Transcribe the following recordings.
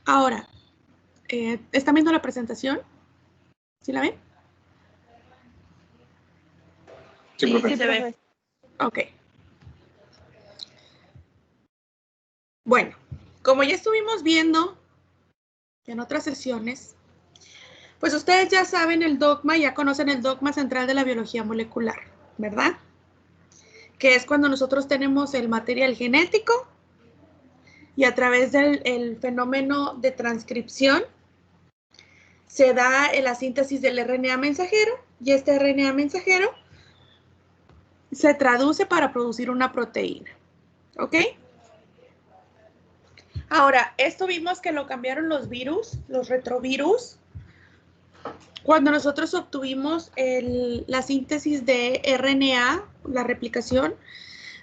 Ahora, ¿están viendo la presentación? ¿Sí la ven? Sí, profe. Sí, se ve. Ok. Bueno, como ya estuvimos viendo en otras sesiones, pues ustedes ya saben el dogma, ya conocen el dogma central de la biología molecular, ¿verdad? Que es cuando nosotros tenemos el material genético y a través del fenómeno de transcripción se da la síntesis del RNA mensajero y este RNA mensajero se traduce para producir una proteína, ¿ok? Ahora, esto vimos que lo cambiaron los virus, los retrovirus, cuando nosotros obtuvimos la síntesis de RNA, la replicación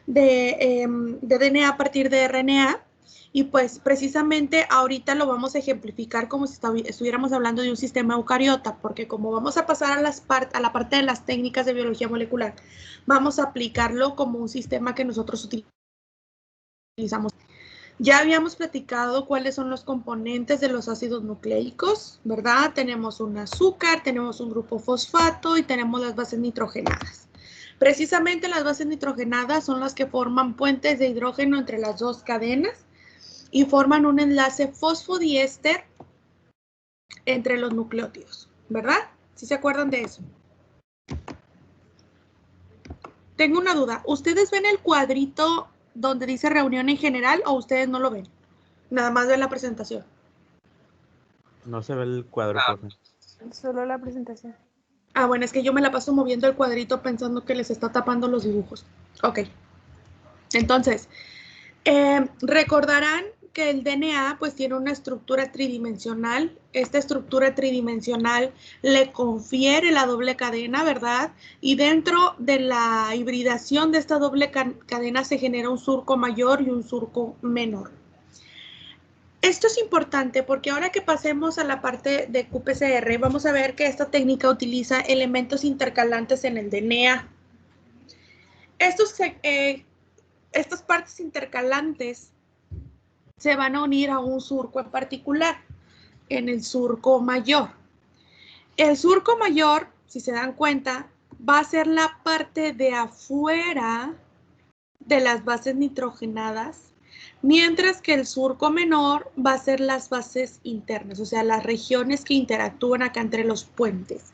de DNA a partir de RNA, y pues precisamente ahorita lo vamos a ejemplificar como si estuviéramos hablando de un sistema eucariota, porque como vamos a pasar a la parte de las técnicas de biología molecular, vamos a aplicarlo como un sistema que nosotros utilizamos. Ya habíamos platicado cuáles son los componentes de los ácidos nucleicos, ¿verdad? Tenemos un azúcar, tenemos un grupo fosfato y tenemos las bases nitrogenadas. Precisamente las bases nitrogenadas son las que forman puentes de hidrógeno entre las dos cadenas y forman un enlace fosfodiéster entre los nucleótidos, ¿verdad? ¿Sí se acuerdan de eso? Tengo una duda. ¿Ustedes ven el cuadrito donde dice reunión en general o ustedes no lo ven? Nada más ven la presentación. No se ve el cuadro, profe. Solo la presentación. Ah, bueno, es que yo me la paso moviendo el cuadrito pensando que les está tapando los dibujos. Ok. Entonces, recordarán que el DNA pues tiene una estructura tridimensional. Esta estructura tridimensional le confiere la doble cadena, ¿verdad? Y dentro de la hibridación de esta doble cadena se genera un surco mayor y un surco menor. Esto es importante porque ahora que pasemos a la parte de qPCR, vamos a ver que esta técnica utiliza elementos intercalantes en el DNA. Estas partes intercalantes se van a unir a un surco en particular, en el surco mayor. El surco mayor, si se dan cuenta, va a ser la parte de afuera de las bases nitrogenadas, mientras que el surco menor va a ser las bases internas, o sea, las regiones que interactúan acá entre los puentes.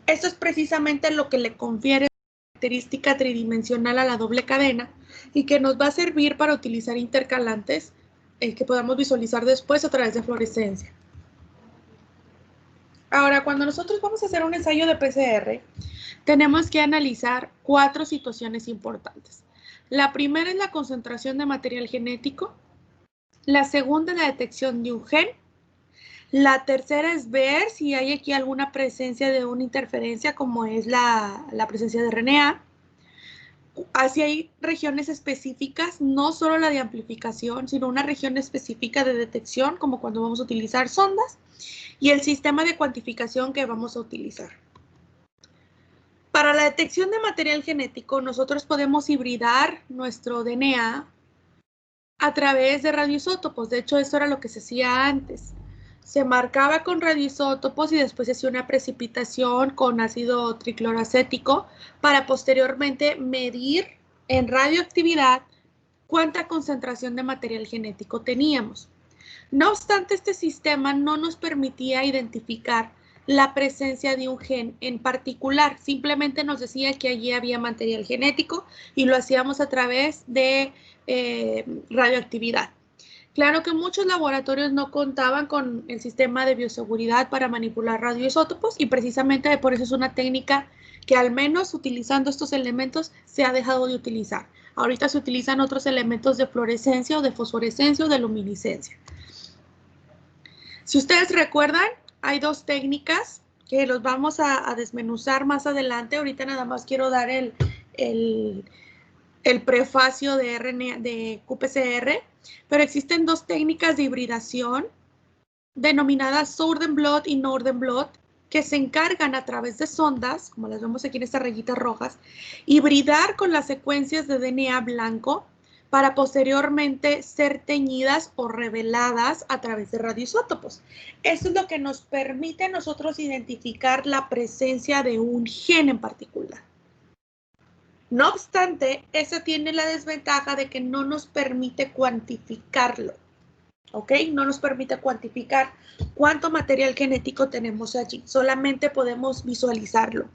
Esto es precisamente lo que le confiere característica tridimensional a la doble cadena y que nos va a servir para utilizar intercalantes que podamos visualizar después a través de fluorescencia. Ahora, cuando nosotros vamos a hacer un ensayo de PCR, tenemos que analizar 4 situaciones importantes. La primera es la concentración de material genético, la segunda es la detección de un gen, la tercera es ver si hay aquí alguna presencia de una interferencia como es la presencia de RNA. Así hay regiones específicas, no solo la de amplificación, sino una región específica de detección, como cuando vamos a utilizar sondas, y el sistema de cuantificación que vamos a utilizar. Para la detección de material genético, nosotros podemos hibridar nuestro DNA a través de radioisótopos. De hecho, eso era lo que se hacía antes. Se marcaba con radioisótopos y después se hacía una precipitación con ácido tricloroacético para posteriormente medir en radioactividad cuánta concentración de material genético teníamos. No obstante, este sistema no nos permitía identificar la presencia de un gen en particular. Simplemente nos decía que allí había material genético y lo hacíamos a través de radioactividad. Claro que muchos laboratorios no contaban con el sistema de bioseguridad para manipular radioisótopos y precisamente por eso es una técnica que al menos utilizando estos elementos se ha dejado de utilizar. Ahorita se utilizan otros elementos de fluorescencia o de fosforescencia o de luminiscencia. Si ustedes recuerdan, hay 2 técnicas que los vamos a desmenuzar más adelante. Ahorita nada más quiero dar el prefacio de qPCR, pero existen 2 técnicas de hibridación denominadas Southern Blot y Northern Blot que se encargan a través de sondas, como las vemos aquí en estas rayitas rojas, hibridar con las secuencias de DNA blanco para posteriormente ser teñidas o reveladas a través de radioisótopos. Eso es lo que nos permite a nosotros identificar la presencia de un gen en particular. No obstante, eso tiene la desventaja de que no nos permite cuantificarlo, ¿ok? No nos permite cuantificar cuánto material genético tenemos allí, solamente podemos visualizarlo.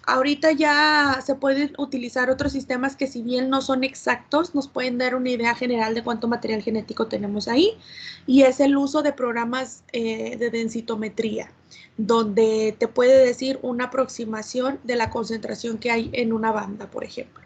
Ahorita ya se pueden utilizar otros sistemas que, si bien no son exactos, nos pueden dar una idea general de cuánto material genético tenemos ahí, y es el uso de programas de densitometría, donde te puede decir una aproximación de la concentración que hay en una banda, por ejemplo.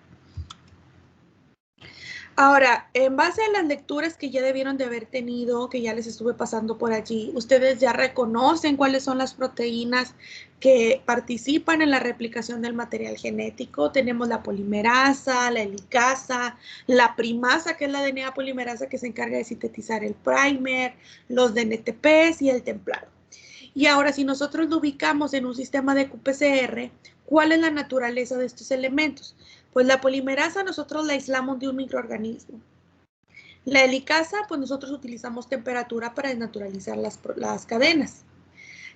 Ahora, en base a las lecturas que ya debieron de haber tenido, que ya les estuve pasando por allí, ustedes ya reconocen cuáles son las proteínas que participan en la replicación del material genético. Tenemos la polimerasa, la helicasa, la primasa, que es la DNA polimerasa que se encarga de sintetizar el primer, los DNTPs y el templado. Y ahora, si nosotros lo ubicamos en un sistema de qPCR, ¿cuál es la naturaleza de estos elementos? Pues la polimerasa nosotros la aislamos de un microorganismo. La helicasa, pues nosotros utilizamos temperatura para desnaturalizar las cadenas.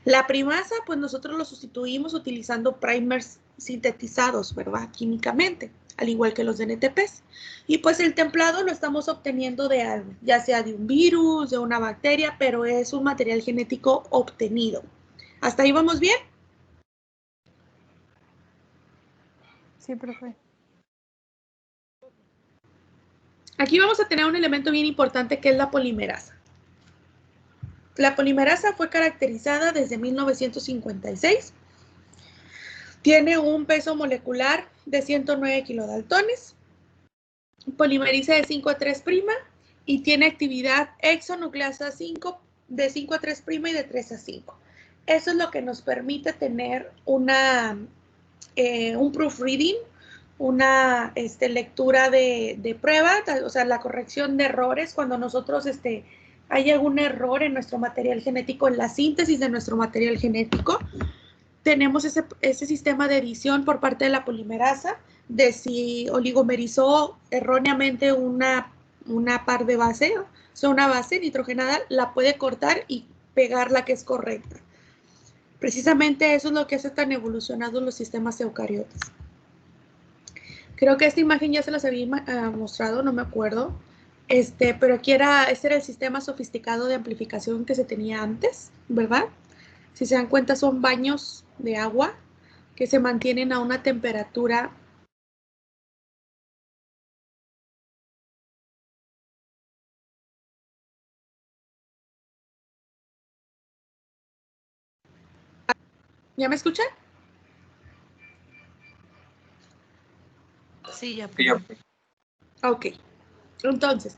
La primasa, pues nosotros lo sustituimos utilizando primers sintetizados, ¿verdad? Químicamente, al igual que los DNTPs. Y pues el templado lo estamos obteniendo de algo, ya sea de un virus, de una bacteria, pero es un material genético obtenido. ¿Hasta ahí vamos bien? Sí, profe. Aquí vamos a tener un elemento bien importante que es la polimerasa. La polimerasa fue caracterizada desde 1956. Tiene un peso molecular de 109 kilodaltones. Polimeriza de 5 a 3' y tiene actividad exonucleasa 5 de 5 a 3' y de 3 a 5. Eso es lo que nos permite tener un proofreading, una lectura de prueba, o sea, la corrección de errores cuando nosotros hay algún error en nuestro material genético, en la síntesis de nuestro material genético. Tenemos ese sistema de edición por parte de la polimerasa, de si oligomerizó erróneamente una par de base, o sea, una base nitrogenada, la puede cortar y pegar la que es correcta. Precisamente eso es lo que hace tan evolucionados los sistemas eucariotas. Creo que esta imagen ya se las había mostrado, no me acuerdo. Pero aquí este era el sistema sofisticado de amplificación que se tenía antes, ¿verdad? Si se dan cuenta, son baños de agua que se mantienen a una temperatura ¿Ya me escuchan? Sí, ya. Ok. Entonces,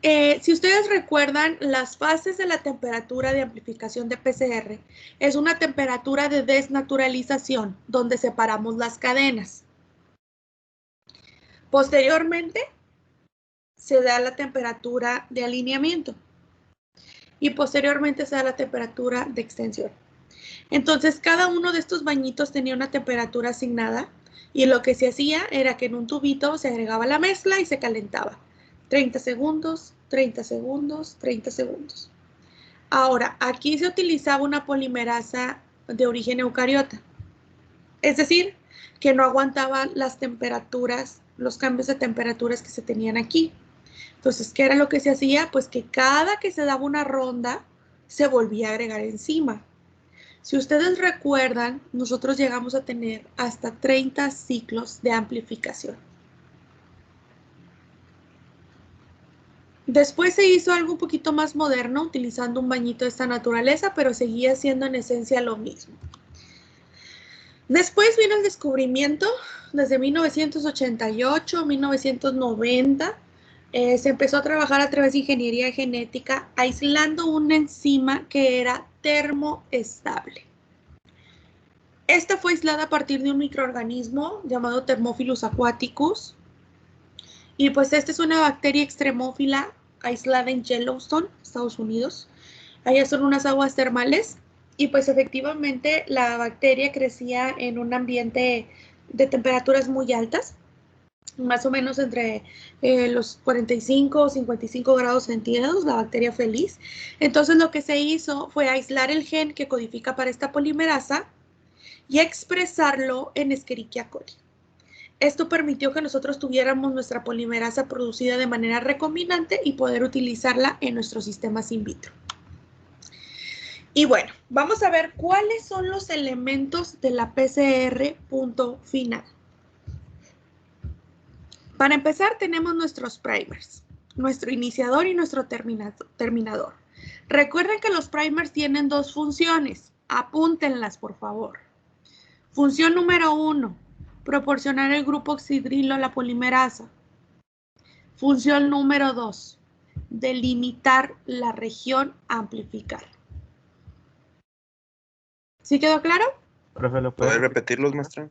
si ustedes recuerdan, las fases de la temperatura de amplificación de PCR es una temperatura de desnaturalización, donde separamos las cadenas. Posteriormente, se da la temperatura de alineamiento y posteriormente se da la temperatura de extensión. Entonces, cada uno de estos bañitos tenía una temperatura asignada y lo que se hacía era que en un tubito se agregaba la mezcla y se calentaba. 30 segundos, 30 segundos, 30 segundos. Ahora, aquí se utilizaba una polimerasa de origen eucariota, es decir, que no aguantaba las temperaturas, los cambios de temperaturas que se tenían aquí. Entonces, ¿qué era lo que se hacía? Pues que cada que se daba una ronda, se volvía a agregar enzima. Si ustedes recuerdan, nosotros llegamos a tener hasta 30 ciclos de amplificación. Después se hizo algo un poquito más moderno, utilizando un bañito de esta naturaleza, pero seguía siendo en esencia lo mismo. Después vino el descubrimiento, desde 1988, 1990, se empezó a trabajar a través de ingeniería genética, aislando una enzima que era termoestable. Esta fue aislada a partir de un microorganismo llamado Thermophilus aquaticus. Y pues esta es una bacteria extremófila aislada en Yellowstone, Estados Unidos. Allá son unas aguas termales. Y pues efectivamente la bacteria crecía en un ambiente de temperaturas muy altas. más o menos entre los 45 o 55 grados centígrados, la bacteria feliz. Entonces lo que se hizo fue aislar el gen que codifica para esta polimerasa y expresarlo en Escherichia coli. Esto permitió que nosotros tuviéramos nuestra polimerasa producida de manera recombinante y poder utilizarla en nuestros sistemas in vitro. Y bueno, vamos a ver cuáles son los elementos de la PCR punto final. Para empezar, tenemos nuestros primers, nuestro iniciador y nuestro terminador. Recuerden que los primers tienen dos funciones. Apúntenlas, por favor. Función número 1, proporcionar el grupo oxidrilo a la polimerasa. Función número 2, delimitar la región a amplificar. ¿Sí quedó claro? Profe, ¿lo ¿Puede puede repetirlos, maestra?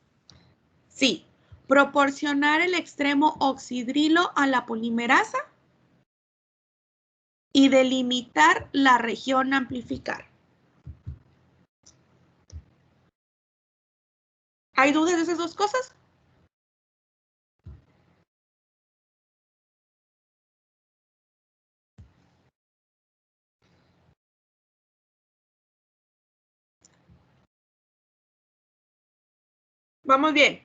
Sí. Proporcionar el extremo oxidrilo a la polimerasa y delimitar la región a amplificar. ¿Hay dudas de esas dos cosas? Vamos bien.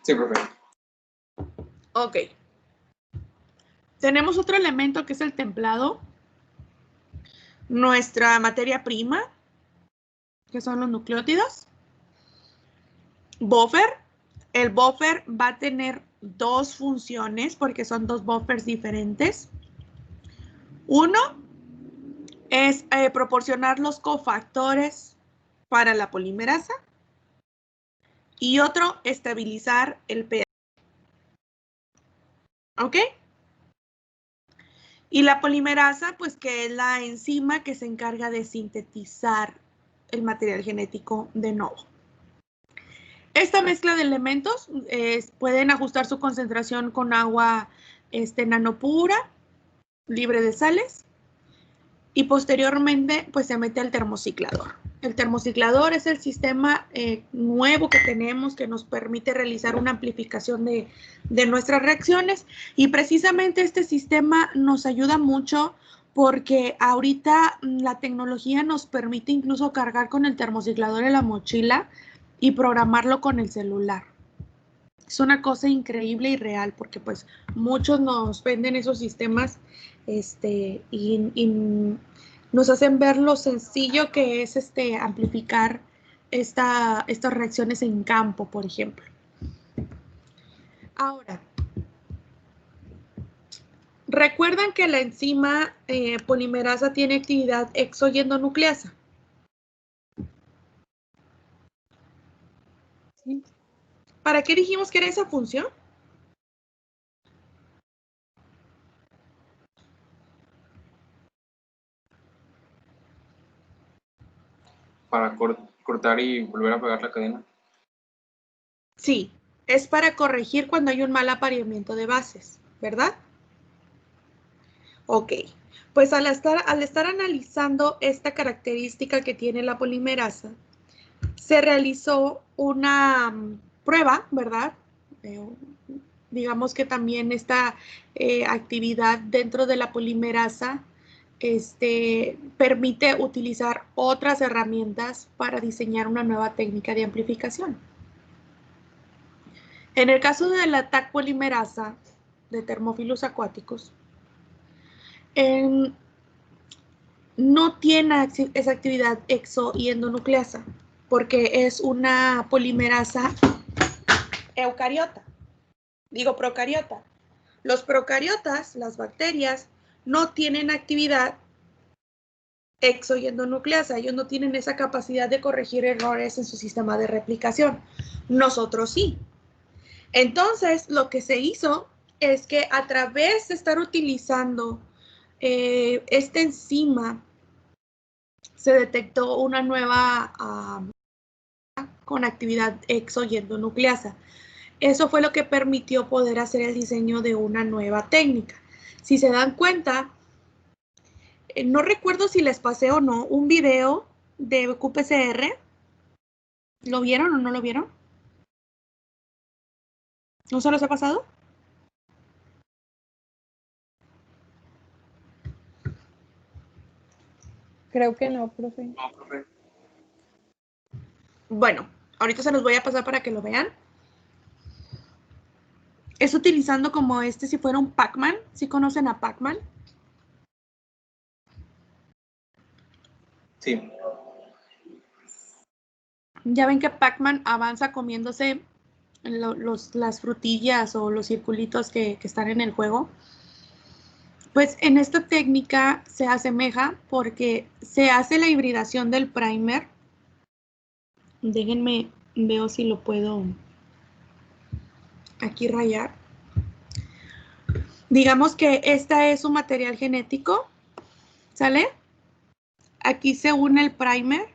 Sí, profe. Ok. Tenemos otro elemento que es el templado. Nuestra materia prima, que son los nucleótidos. Buffer. El buffer va a tener dos funciones porque son dos buffers diferentes. Uno es proporcionar los cofactores para la polimerasa y otro, estabilizar el pH. ¿Ok? Y la polimerasa, pues que es la enzima que se encarga de sintetizar el material genético de nuevo. Esta mezcla de elementos pueden ajustar su concentración con agua nanopura, libre de sales, y posteriormente pues se mete al termociclador. El termociclador es el sistema nuevo que tenemos que nos permite realizar una amplificación de nuestras reacciones, y precisamente este sistema nos ayuda mucho porque ahorita la tecnología nos permite incluso cargar con el termociclador en la mochila y programarlo con el celular. Es una cosa increíble y real porque pues muchos nos venden esos sistemas y nos hacen ver lo sencillo que es amplificar estas reacciones en campo, por ejemplo. Ahora, ¿recuerdan que la enzima polimerasa tiene actividad exo y endonucleasa? Sí. ¿Para qué dijimos que era esa función? Para cortar y volver a pegar la cadena. Sí, es para corregir cuando hay un mal apareamiento de bases, ¿verdad? Ok, pues al estar analizando esta característica que tiene la polimerasa, se realizó una prueba, ¿verdad? Digamos que también esta actividad dentro de la polimerasa permite utilizar otras herramientas para diseñar una nueva técnica de amplificación. En el caso de la TAC polimerasa de termófilos acuáticos, no tiene esa actividad exo y endonucleasa porque es una polimerasa eucariota, digo procariota. Los procariotas, las bacterias, no tienen actividad exo y endonucleasa. Ellos no tienen esa capacidad de corregir errores en su sistema de replicación. Nosotros sí. Entonces, lo que se hizo es que a través de estar utilizando esta enzima, se detectó una nueva con actividad exo y endonucleasa. Eso fue lo que permitió poder hacer el diseño de una nueva técnica. Si se dan cuenta, no recuerdo si les pasé o no un video de qPCR ¿Lo vieron o no lo vieron? ¿No se los ha pasado? Creo que no, profe. No, profe. Bueno, ahorita se los voy a pasar para que lo vean. Es utilizando como si fuera un Pac-Man. ¿Sí conocen a Pac-Man? Sí. Ya ven que Pac-Man avanza comiéndose las frutillas o los circulitos que están en el juego. Pues en esta técnica se asemeja porque se hace la hibridación del primer. Déjenme, veo si lo puedo aquí rayar. Digamos que esta es un material genético, ¿sale? Aquí se une el primer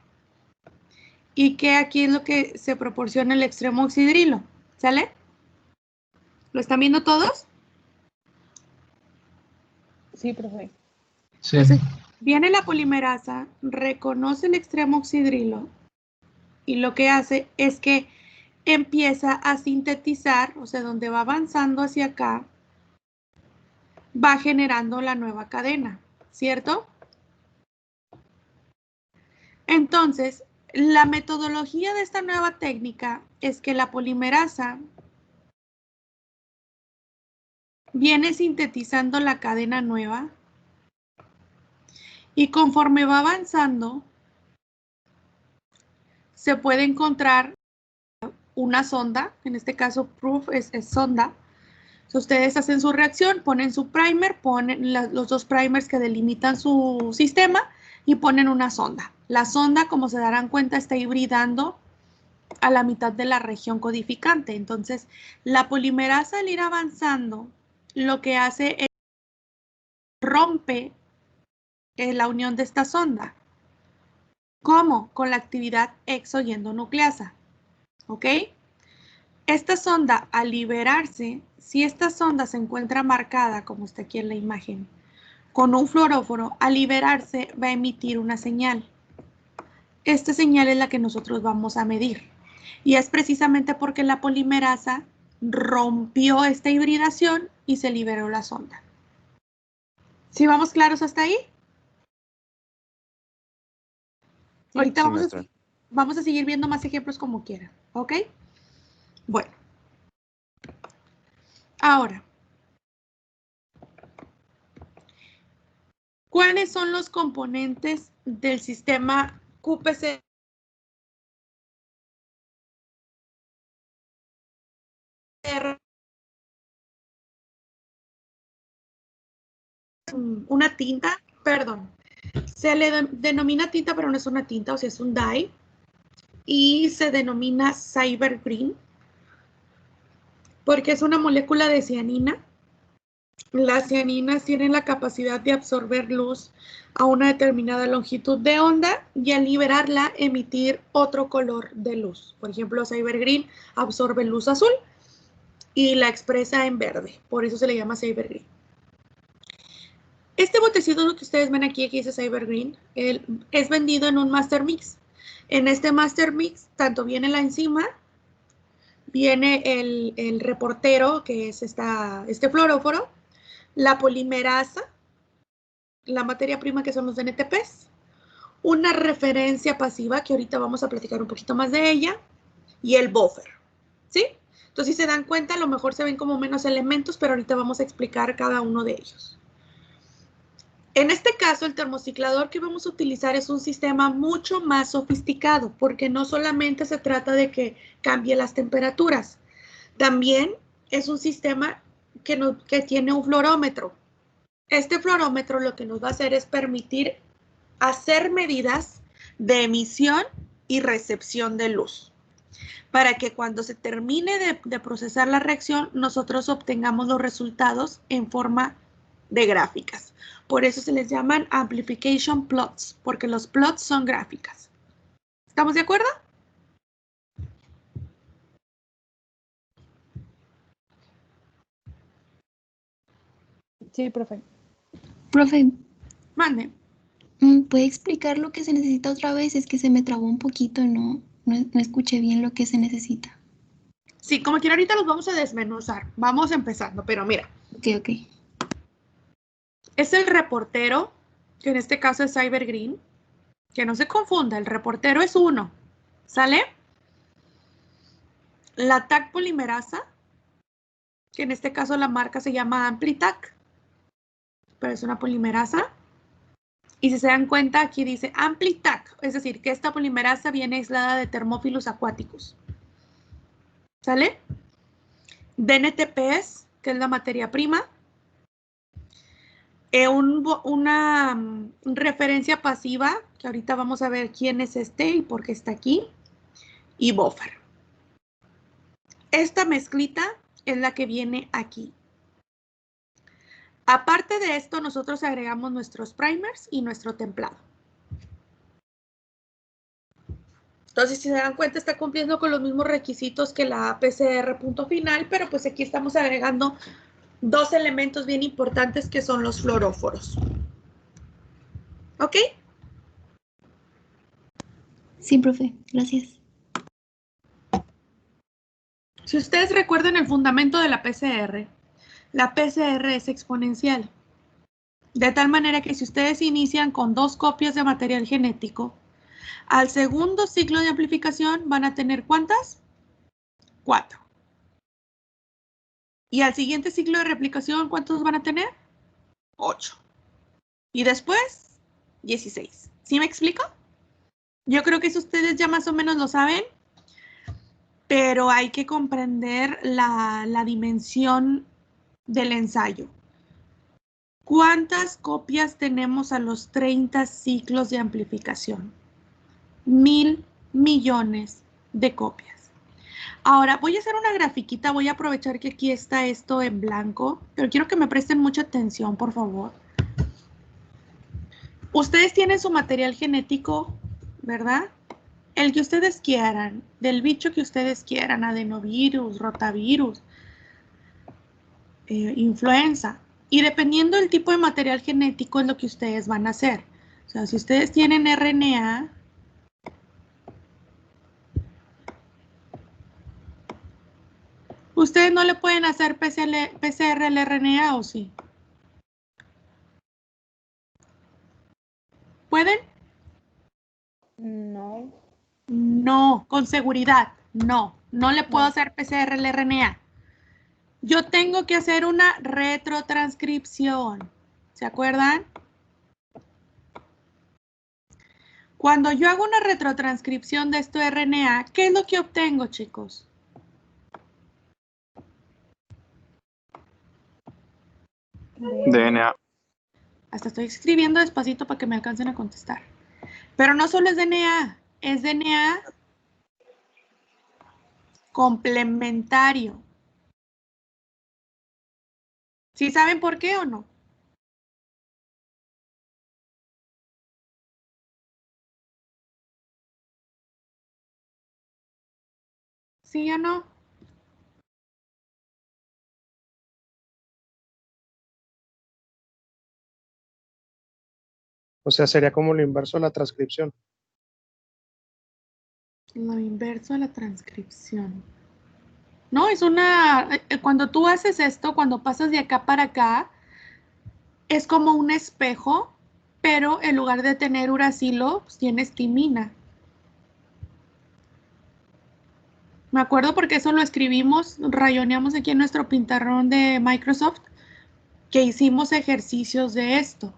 y que aquí es lo que se proporciona el extremo oxidrilo, ¿sale? ¿Lo están viendo todos? Sí, profe. Sí. Entonces, viene la polimerasa, reconoce el extremo oxidrilo y lo que hace es que empieza a sintetizar, o sea, donde va avanzando hacia acá, va generando la nueva cadena, ¿cierto? Entonces, la metodología de esta nueva técnica es que la polimerasa viene sintetizando la cadena nueva y conforme va avanzando, se puede encontrar una sonda, en este caso proof es sonda. Si ustedes hacen su reacción, ponen su primer, ponen los dos primers que delimitan su sistema y ponen una sonda. La sonda, como se darán cuenta, está hibridando a la mitad de la región codificante. Entonces, la polimerasa al ir avanzando, lo que hace es rompe la unión de esta sonda. ¿Cómo? Con la actividad exoendonucleasa. ¿Ok? Esta sonda, al liberarse, si esta sonda se encuentra marcada, como está aquí en la imagen, con un fluoróforo, al liberarse va a emitir una señal. Esta señal es la que nosotros vamos a medir. Y es precisamente porque la polimerasa rompió esta hibridación y se liberó la sonda. ¿Sí vamos claros hasta ahí? Ahorita Sí, vamos a seguir viendo más ejemplos como quieran, ¿ok? Bueno. Ahora, ¿cuáles son los componentes del sistema QPCR? Una tinta, perdón, se le denomina tinta, pero no es una tinta, o sea, es un dye, y se denomina Cyber Green, porque es una molécula de cianina. Las cianinas tienen la capacidad de absorber luz a una determinada longitud de onda y al liberarla emitir otro color de luz. Por ejemplo, Cyber Green absorbe luz azul y la expresa en verde, por eso se le llama Cyber Green. Este botecito que ustedes ven aquí, que dice Cyber Green, es vendido en un Master Mix. En este Master Mix, tanto viene la enzima, viene el reportero, que es este fluoróforo, la polimerasa, la materia prima que son los NTPs, una referencia pasiva, que ahorita vamos a platicar un poquito más de ella, y el buffer, ¿sí? Entonces, si se dan cuenta, a lo mejor se ven como menos elementos, pero ahorita vamos a explicar cada uno de ellos. En este caso, el termociclador que vamos a utilizar es un sistema mucho más sofisticado, porque no solamente se trata de que cambie las temperaturas, también es un sistema que tiene un fluorómetro. Este fluorómetro lo que nos va a hacer es permitir hacer medidas de emisión y recepción de luz, para que cuando se termine de procesar la reacción, nosotros obtengamos los resultados en forma de gráficas. Por eso se les llaman amplification plots, porque los plots son gráficas. ¿Estamos de acuerdo? Sí, profe. Profe, Mande. ¿puede explicar lo que se necesita otra vez? Es que se me trabó un poquito, ¿no? no escuché bien lo que se necesita. Sí, como quiera, ahorita los vamos a desmenuzar. Vamos empezando, pero mira. Ok. Es el reportero, que en este caso es Cybergreen. Que no se confunda, el reportero es uno. ¿Sale? La Tag polimerasa, que en este caso la marca se llama AmpliTag, pero es una polimerasa. Y si se dan cuenta, aquí dice AmpliTag, es decir, que esta polimerasa viene aislada de termófilos acuáticos. ¿Sale? DNTPs, que es la materia prima. Una referencia pasiva, que ahorita vamos a ver quién es este y por qué está aquí. Y buffer. Esta mezclita es la que viene aquí. Aparte de esto, nosotros agregamos nuestros primers y nuestro templado. Entonces, si se dan cuenta, está cumpliendo con los mismos requisitos que la PCR punto final, pero pues aquí estamos agregando dos elementos bien importantes que son los fluoróforos. ¿Ok? Sí, profe, gracias. Si ustedes recuerdan el fundamento de la PCR es exponencial. De tal manera que si ustedes inician con 2 copias de material genético, al segundo ciclo de amplificación van a tener ¿cuántas? 4. Y al siguiente ciclo de replicación, ¿cuántos van a tener? 8. Y después, 16. ¿Sí me explico? Yo creo que eso ustedes ya más o menos lo saben, pero hay que comprender la dimensión del ensayo. ¿Cuántas copias tenemos a los 30 ciclos de amplificación? 1,000 millones de copias. Ahora, voy a hacer una grafiquita, voy a aprovechar que aquí está esto en blanco, pero quiero que me presten mucha atención, por favor. Ustedes tienen su material genético, ¿verdad? El que ustedes quieran, del bicho que ustedes quieran, adenovirus, rotavirus, influenza. Y dependiendo del tipo de material genético es lo que ustedes van a hacer. O sea, si ustedes tienen RNA, ¿ustedes no le pueden hacer PCR al RNA o sí? ¿Pueden? No. No, con seguridad, no. No le puedo No. hacer PCR al RNA. Yo tengo que hacer una retrotranscripción. ¿Se acuerdan? Cuando yo hago una retrotranscripción de este RNA, ¿qué es lo que obtengo, chicos? DNA. Hasta estoy escribiendo despacito para que me alcancen a contestar. Pero no solo es DNA complementario. ¿Sí saben por qué o no? ¿Sí o no? O sea, sería como lo inverso de la transcripción. Lo inverso de la transcripción. No, es una... Cuando tú haces esto, cuando pasas de acá para acá, es como un espejo, pero en lugar de tener uracilo, pues tienes timina. Me acuerdo porque eso lo escribimos, rayoneamos aquí en nuestro pintarrón de Microsoft, que hicimos ejercicios de esto.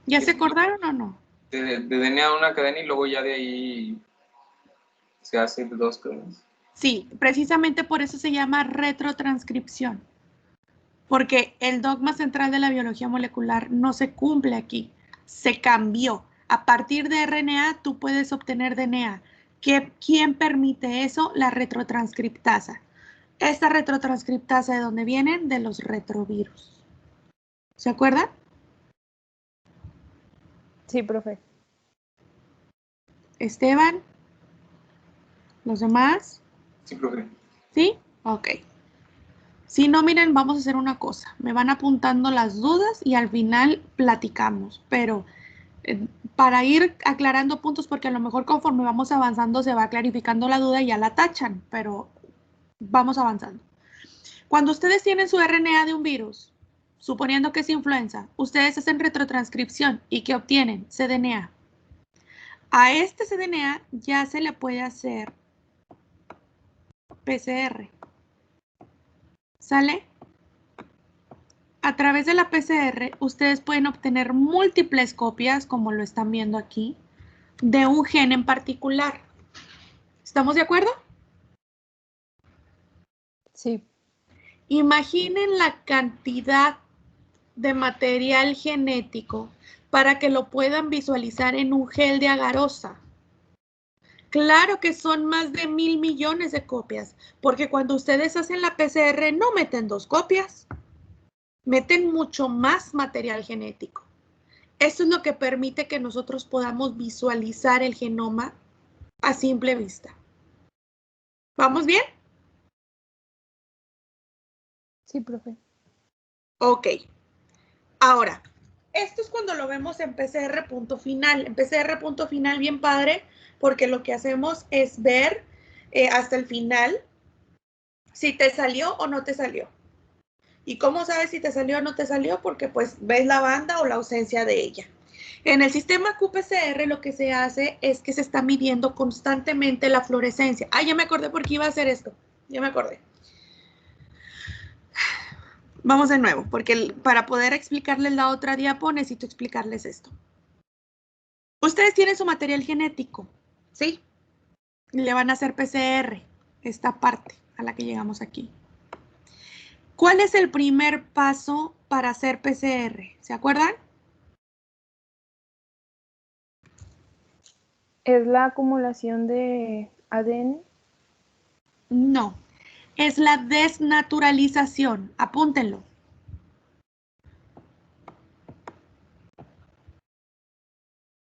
¿Ya se acordaron o no? De DNA una cadena y luego ya de ahí se hace 2 cadenas. Sí, precisamente por eso se llama retrotranscripción. Porque el dogma central de la biología molecular no se cumple aquí, se cambió. A partir de RNA tú puedes obtener DNA. ¿Quién permite eso? La retrotranscriptasa. Esta retrotranscriptasa, ¿de dónde vienen? De los retrovirus. ¿Se acuerdan? Sí, profe. Esteban, ¿los demás? Sí, profe. ¿Sí? Ok. Si no, miren, vamos a hacer una cosa. Me van apuntando las dudas y al final platicamos. Pero para ir aclarando puntos, porque a lo mejor conforme vamos avanzando se va clarificando la duda y ya la tachan, pero vamos avanzando. Cuando ustedes tienen su RNA de un virus, suponiendo que es influenza, ustedes hacen retrotranscripción y ¿qué obtienen? cDNA. A este cDNA ya se le puede hacer PCR. ¿Sale? A través de la PCR, ustedes pueden obtener múltiples copias, como lo están viendo aquí, de un gen en particular. ¿Estamos de acuerdo? Sí. Imaginen la cantidad de material genético para que lo puedan visualizar en un gel de agarosa. Claro que son más de 1,000 millones de copias, porque cuando ustedes hacen la PCR no meten 2 copias, meten mucho más material genético. Eso es lo que permite que nosotros podamos visualizar el genoma a simple vista. ¿Vamos bien? Sí, profe. Ok. Ahora, esto es cuando lo vemos en PCR punto final. En PCR punto final bien padre, porque lo que hacemos es ver hasta el final si te salió o no te salió. ¿Y cómo sabes si te salió o no te salió? Porque pues ves la banda o la ausencia de ella. En el sistema qPCR lo que se hace es que se está midiendo constantemente la fluorescencia. Ah, ya me acordé por qué iba a hacer esto. Ya me acordé. Vamos de nuevo, porque para poder explicarles la otra diapo necesito explicarles esto. Ustedes tienen su material genético, ¿sí? Le van a hacer PCR, esta parte a la que llegamos aquí. ¿Cuál es el primer paso para hacer PCR? ¿Se acuerdan? ¿Es la acumulación de ADN? No, es la desnaturalización. Apúntenlo.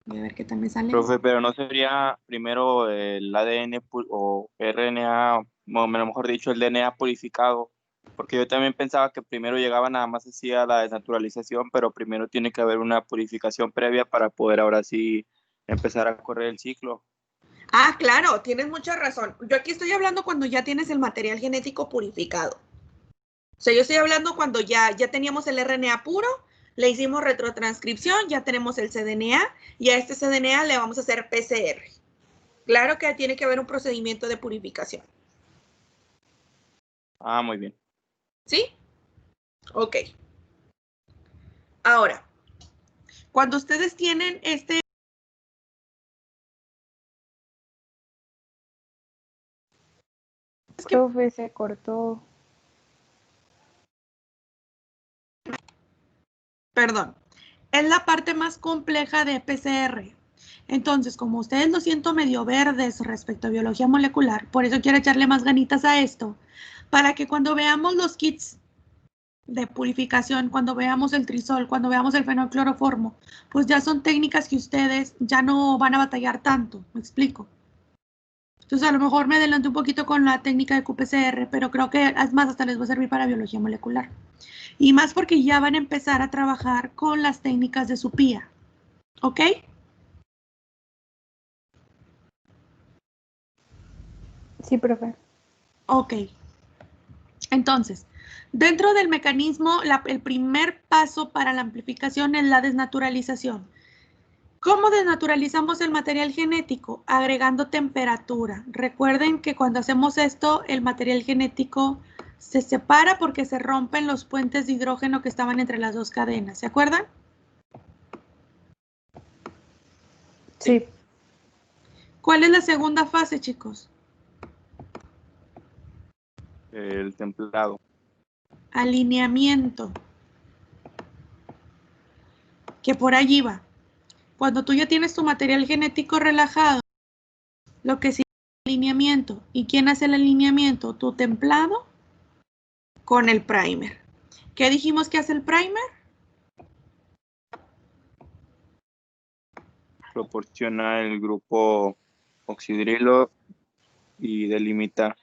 Voy a ver qué tal me sale. Profe, pero no sería primero el ADN o RNA, o mejor dicho, el DNA purificado, porque yo también pensaba que primero llegaba nada más así a la desnaturalización, pero primero tiene que haber una purificación previa para poder ahora sí empezar a correr el ciclo. Ah, claro, tienes mucha razón. Yo aquí estoy hablando cuando ya tienes el material genético purificado. O sea, yo estoy hablando cuando ya teníamos el RNA puro, le hicimos retrotranscripción, ya tenemos el cDNA y a este cDNA le vamos a hacer PCR. Claro que tiene que haber un procedimiento de purificación. Ah, muy bien. ¿Sí? Ok. Ahora, cuando ustedes tienen este... Profe, se cortó. Perdón, es la parte más compleja de PCR. Entonces, como ustedes lo siento medio verdes respecto a biología molecular, por eso quiero echarle más ganitas a esto, para que cuando veamos los kits de purificación, cuando veamos el trisol, cuando veamos el fenolcloroformo, pues ya son técnicas que ustedes ya no van a batallar tanto, ¿me explico? Entonces, a lo mejor me adelanté un poquito con la técnica de qPCR, pero creo que es más, hasta les va a servir para biología molecular. Y más porque ya van a empezar a trabajar con las técnicas de su PIA. ¿Ok? Sí, profe. Ok. Entonces, dentro del mecanismo, el primer paso para la amplificación es la desnaturalización. ¿Cómo desnaturalizamos el material genético? Agregando temperatura. Recuerden que cuando hacemos esto, el material genético se separa porque se rompen los puentes de hidrógeno que estaban entre las dos cadenas. ¿Se acuerdan? Sí. ¿Cuál es la segunda fase, chicos? El templado. Alineamiento. Que por allí va. Cuando tú ya tienes tu material genético relajado, lo que sigue es el alineamiento. ¿Y quién hace el alineamiento? Tu templado con el primer. ¿Qué dijimos que hace el primer? Proporciona el grupo oxidrilo y delimita.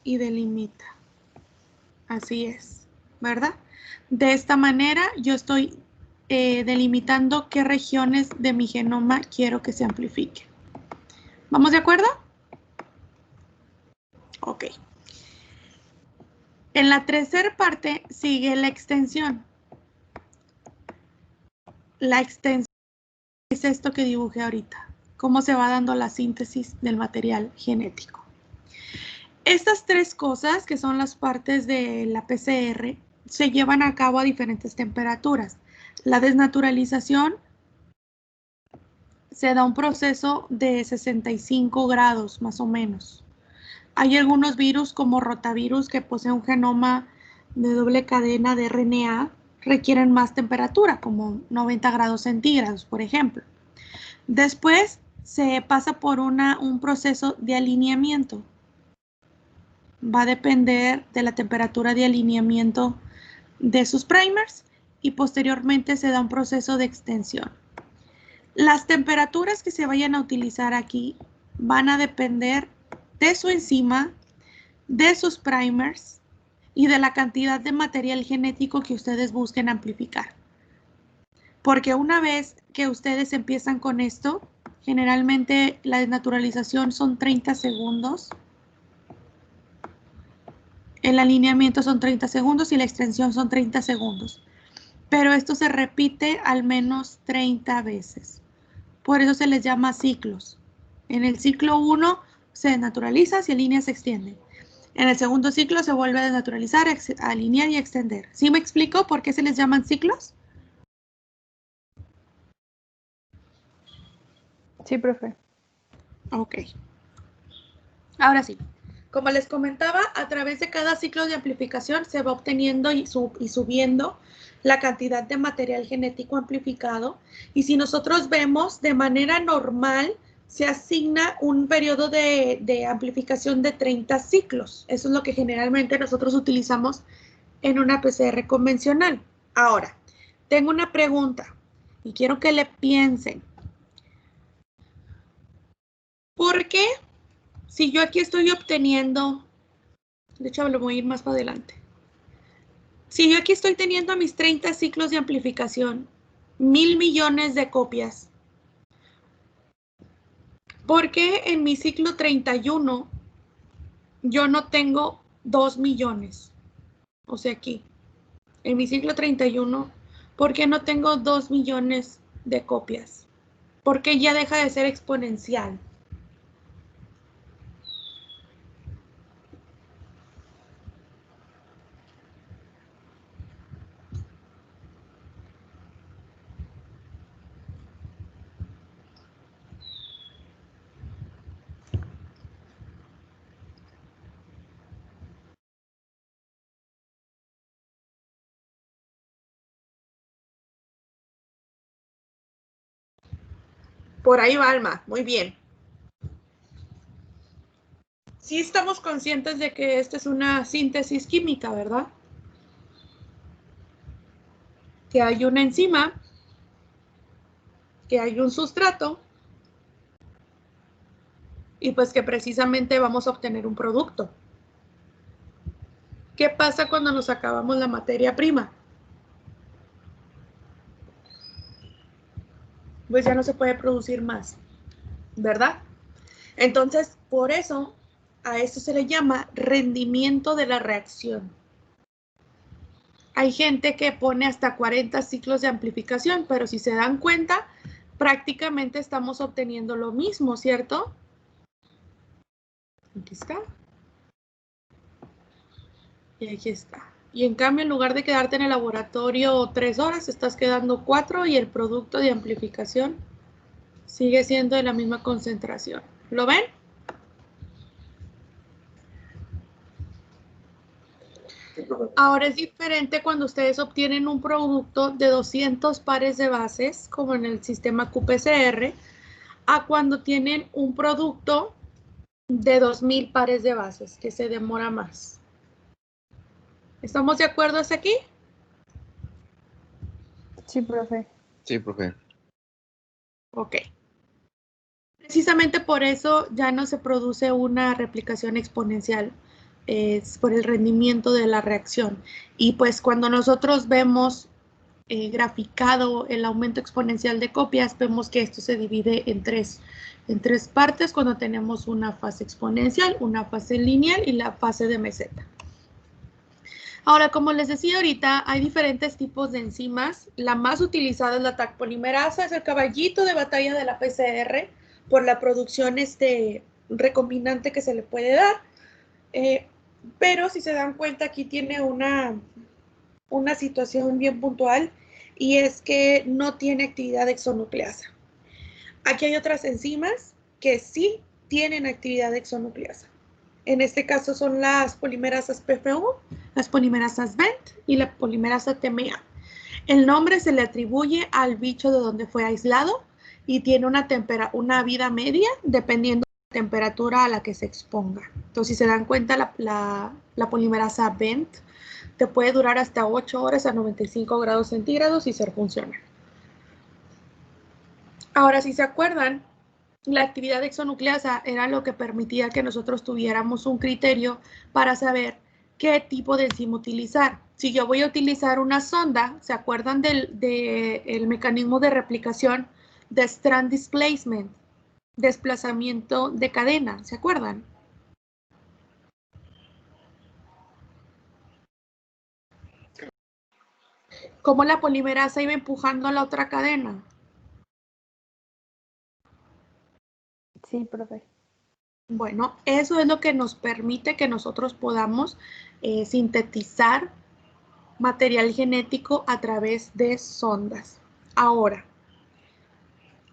Y delimita. Así es, ¿verdad? De esta manera yo estoy delimitando qué regiones de mi genoma quiero que se amplifiquen. ¿Vamos de acuerdo? Ok. En la tercera parte sigue la extensión. La extensión es esto que dibujé ahorita. Cómo se va dando la síntesis del material genético. Estas tres cosas, que son las partes de la PCR, se llevan a cabo a diferentes temperaturas. La desnaturalización se da un proceso de 65 grados, más o menos. Hay algunos virus como rotavirus que poseen un genoma de doble cadena de RNA, requieren más temperatura, como 90 grados centígrados, por ejemplo. Después se pasa por un proceso de alineamiento. Va a depender de la temperatura de alineamiento de sus primers y posteriormente se da un proceso de extensión. Las temperaturas que se vayan a utilizar aquí van a depender de su enzima, de sus primers y de la cantidad de material genético que ustedes busquen amplificar. Porque una vez que ustedes empiezan con esto, generalmente la desnaturalización son 30 segundos. El alineamiento son 30 segundos y la extensión son 30 segundos. Pero esto se repite al menos 30 veces. Por eso se les llama ciclos. En el ciclo 1 se desnaturaliza, se alinea, se extiende. En el segundo ciclo se vuelve a desnaturalizar, alinear y extender. ¿Sí me explico por qué se les llaman ciclos? Sí, profe. Ok. Ahora sí. Como les comentaba, a través de cada ciclo de amplificación se va obteniendo y subiendo la cantidad de material genético amplificado. Y si nosotros vemos, de manera normal, se asigna un periodo de amplificación de 30 ciclos. Eso es lo que generalmente nosotros utilizamos en una PCR convencional. Ahora, tengo una pregunta y quiero que le piensen. ¿Por qué? Si yo aquí estoy obteniendo, de hecho lo voy a ir más para adelante. Si yo aquí estoy teniendo mis 30 ciclos de amplificación, 1,000 millones de copias, ¿por qué en mi ciclo 31 yo no tengo 2 millones? O sea, aquí, en mi ciclo 31, ¿por qué no tengo 2 millones de copias? ¿Por qué ya deja de ser exponencial? Por ahí va, Alma. Muy bien. Sí estamos conscientes de que esta es una síntesis química, ¿verdad? Que hay una enzima, que hay un sustrato, y pues que precisamente vamos a obtener un producto. ¿Qué pasa cuando nos acabamos la materia prima? Pues ya no se puede producir más, ¿verdad? Entonces, por eso, a esto se le llama rendimiento de la reacción. Hay gente que pone hasta 40 ciclos de amplificación, pero si se dan cuenta, prácticamente estamos obteniendo lo mismo, ¿cierto? Aquí está. Y aquí está. Y en cambio, en lugar de quedarte en el laboratorio 3 horas, estás quedando 4 y el producto de amplificación sigue siendo de la misma concentración. ¿Lo ven? Ahora es diferente cuando ustedes obtienen un producto de 200 pares de bases, como en el sistema qPCR, a cuando tienen un producto de 2,000 pares de bases, que se demora más. ¿Estamos de acuerdo hasta aquí? Sí, profe. Sí, profe. Ok. Precisamente por eso ya no se produce una replicación exponencial, es por el rendimiento de la reacción. Y pues cuando nosotros vemos graficado el aumento exponencial de copias, vemos que esto se divide en tres partes cuando tenemos una fase exponencial, una fase lineal y la fase de meseta. Ahora, como les decía ahorita, hay diferentes tipos de enzimas. La más utilizada es la Taq polimerasa, es el caballito de batalla de la PCR por la producción recombinante que se le puede dar. Pero si se dan cuenta, aquí tiene una situación bien puntual y es que no tiene actividad exonucleasa. Aquí hay otras enzimas que sí tienen actividad exonucleasa. En este caso son las polimerasas PFU, las polimerasas BENT y la polimerasa TMA. El nombre se le atribuye al bicho de donde fue aislado y tiene una vida media dependiendo de la temperatura a la que se exponga. Entonces, si se dan cuenta, la polimerasa BENT te puede durar hasta 8 horas a 95 grados centígrados y ser funcional. Ahora, si se acuerdan, la actividad exonucleasa era lo que permitía que nosotros tuviéramos un criterio para saber qué tipo de enzima utilizar. Si yo voy a utilizar una sonda, ¿se acuerdan del mecanismo de replicación de strand displacement? Desplazamiento de cadena, ¿se acuerdan? ¿Cómo la polimerasa iba empujando a la otra cadena? Sí, profe. Bueno, eso es lo que nos permite que nosotros podamos sintetizar material genético a través de sondas. Ahora,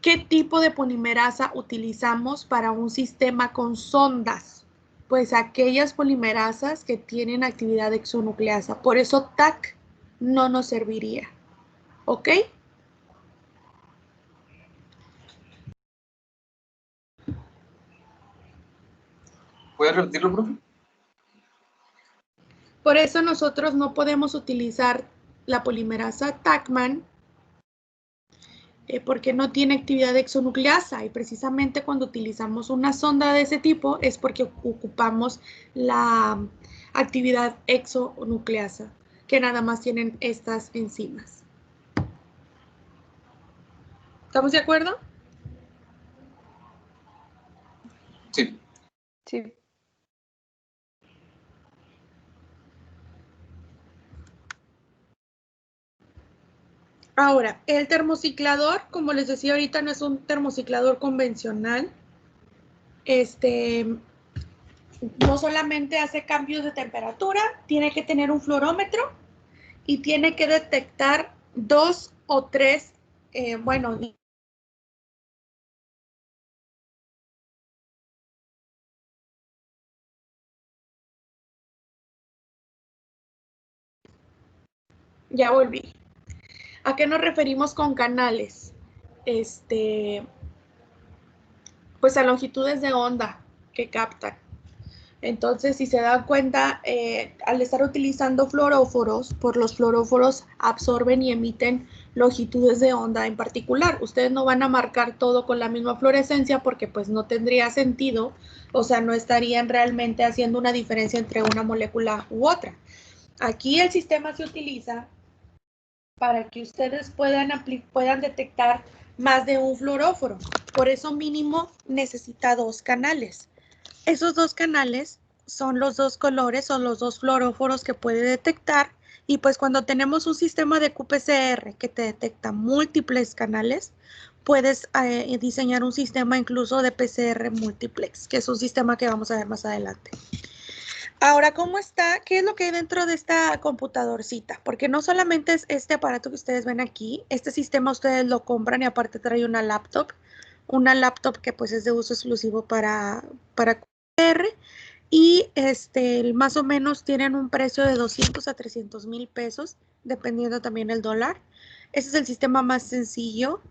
¿qué tipo de polimerasa utilizamos para un sistema con sondas? Pues aquellas polimerasas que tienen actividad exonucleasa. Por eso TAC no nos serviría. ¿Ok? ¿Puedes repetirlo, profe? Por eso nosotros no podemos utilizar la polimerasa Taqman porque no tiene actividad exonucleasa y precisamente cuando utilizamos una sonda de ese tipo es porque ocupamos la actividad exonucleasa, que nada más tienen estas enzimas. ¿Estamos de acuerdo? Sí. Sí. Ahora, el termociclador, como les decía ahorita, no es un termociclador convencional. No solamente hace cambios de temperatura, tiene que tener un fluorómetro y tiene que detectar 2 o 3, bueno, ya volví. ¿A qué nos referimos con canales? Pues a longitudes de onda que captan. Entonces, si se dan cuenta, al estar utilizando fluoróforos, por los fluoróforos absorben y emiten longitudes de onda en particular. Ustedes no van a marcar todo con la misma fluorescencia porque pues no tendría sentido, o sea, no estarían realmente haciendo una diferencia entre una molécula u otra. Aquí el sistema se utiliza para que ustedes puedan detectar más de un fluoróforo. Por eso mínimo necesita 2 canales. Esos 2 canales son los 2 colores, son los 2 fluoróforos que puede detectar. Y pues cuando tenemos un sistema de qPCR que te detecta múltiples canales, puedes diseñar un sistema incluso de PCR multiplex, que es un sistema que vamos a ver más adelante. Ahora, ¿cómo está? ¿Qué es lo que hay dentro de esta computadorcita? Porque no solamente es este aparato que ustedes ven aquí, este sistema ustedes lo compran y aparte trae una laptop que pues es de uso exclusivo para QR y más o menos tienen un precio de 200 a 300 mil pesos, dependiendo también el dólar. Ese es el sistema más sencillo.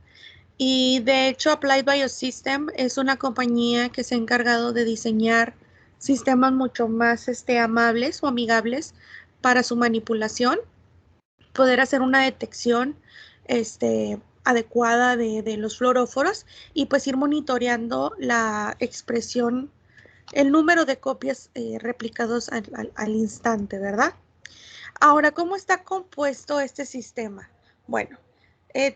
Y de hecho, Applied Biosystem es una compañía que se ha encargado de diseñar sistemas mucho más amables o amigables para su manipulación, poder hacer una detección adecuada de los fluoróforos y pues ir monitoreando la expresión, el número de copias replicados al instante, ¿verdad? Ahora, ¿cómo está compuesto este sistema? Bueno,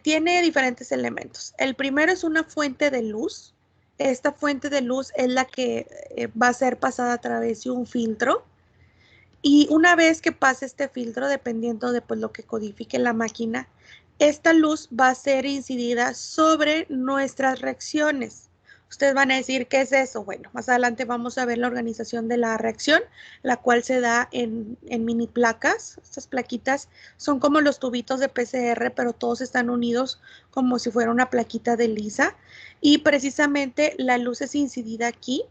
tiene diferentes elementos. El primero es una fuente de luz. Esta fuente de luz es la que va a ser pasada a través de un filtro. Y una vez que pase este filtro, dependiendo de pues, lo que codifique la máquina, esta luz va a ser incidida sobre nuestras reacciones. Ustedes van a decir, ¿qué es eso? Bueno, más adelante vamos a ver la organización de la reacción, la cual se da en mini placas. Estas plaquitas son como los tubitos de PCR, pero todos están unidos como si fuera una plaquita de lisa. Y precisamente la luz es incidida aquí.